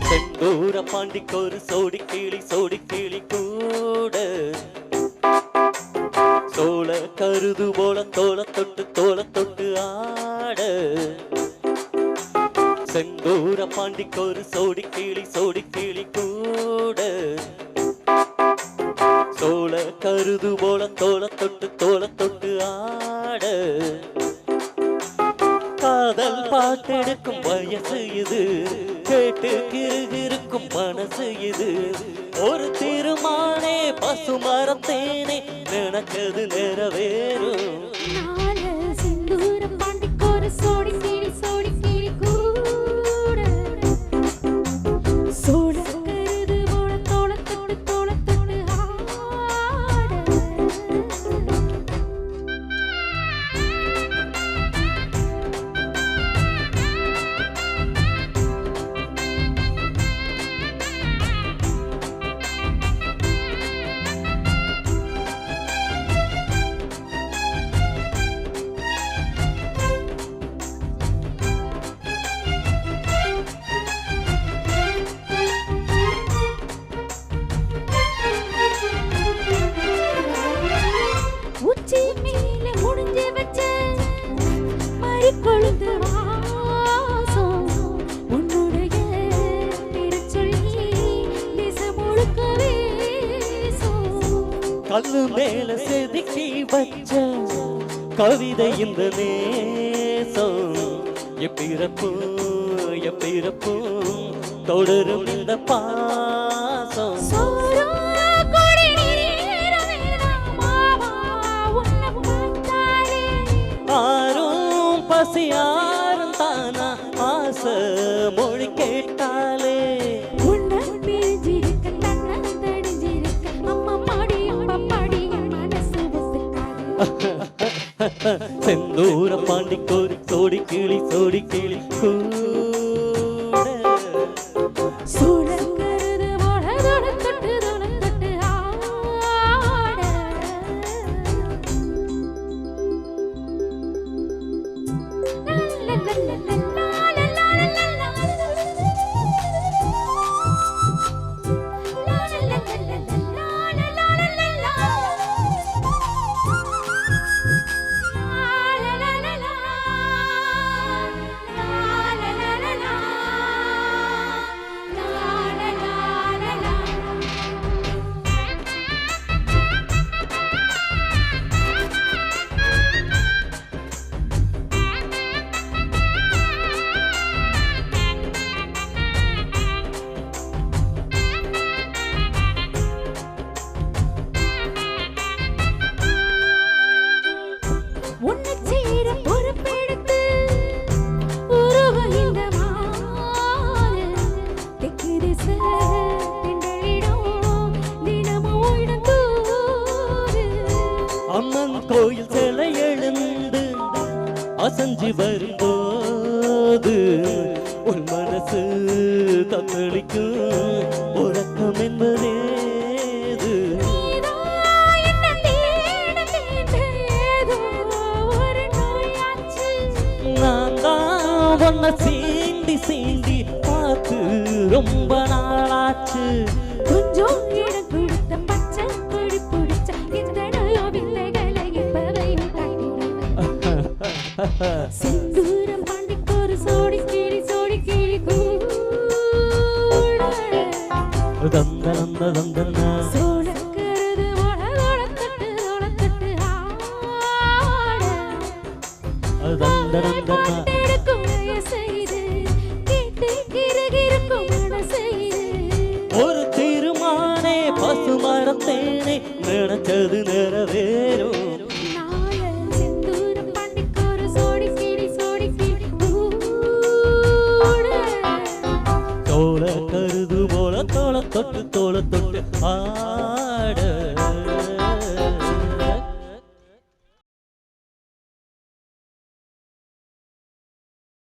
செந்தூர பாண்டிக்கொரு சோடி கிளி கூட சோழ கருது போல தோள தொட்டு ஆட. செந்தூர பாண்டிக்கொரு சோடி கிளி கூட சோழ கருது போல தோள தொட்டு ஆட. காதல் பாட்டெடுக்கும் வயசு இது, கேட்டு கிருகிருக்கும் மனசு இது. ஒரு திருமானே பசுமரத்தேனே நினைச்சது நிறைவேறும். செந்தூரம் பாண்டிக்கொரு சோடி கிளி கூட சோழ கருது போல தோள தொட்டு ஆட. உச்சி மேல முடிஞ்சு வச்ச மறி கொழுந்து வாசம் உன்னுடைய பேரை சொல்லி தேசம் முழுக்க வீசும். கல்லு மேல செதுக்கி வச்ச கவிதை இந்த நேசம். எப்பிறப்பும் தொடரும் இந்த பாசம். ஆரும் பசியாரும் தானா ஆசை மொழி கேட்டாலே. உன்னை பிரிஞ்சிருக்க தன்னை தடிஞ்சிருக்க அம்மா பாடி மனசு ஒத்துக்காது. செந்தூர பாண்டிக்கொரு சோடி கிளி கூட சோழ கருது போல தோள தொட்டு ஆட. உன்னை சேர பொறுப்பெடுத்து உருவ இந்த மாறு தெற்கு திசை பெண்களிடம் தினமும் இடந்தூறு. அம்மன் கோயில் சிலை எழுந்து அசஞ்சு வரும்போது உன் மனசு தத்தளிக்கும். உறக்கம் என்பதேது? நீதான் என்னை தேட ஏதோ ஒரு நோயாச்சு. நான் தான் உன்னை சீண்டி பார்த்து ரொம்ப நாளாச்சு. கொஞ்சம் இடம் கொடுத்த பச்சை கொடி பிடிச்ச எத்தனையோ வில்லைகளை இப்பவையும் காட்டினவன். செந்தூரம் பாண்டிக்கொரு சோடி கிளி கூட தந்தனா சோழ கருது போல தோள தொட்டு ஆட. பாட்டெடுக்கும் வயசு இது, கேட்டு கிறுகிறுக்கும் மனசு இது. ஒரு திருமானே பசுமரத்தேனே நினைச்சது நிறைவேறும். செந்தூரம் பாண்டிக்கொரு சோடி கிளி கூட தோள கருது போல தோள தொட்டு ஆ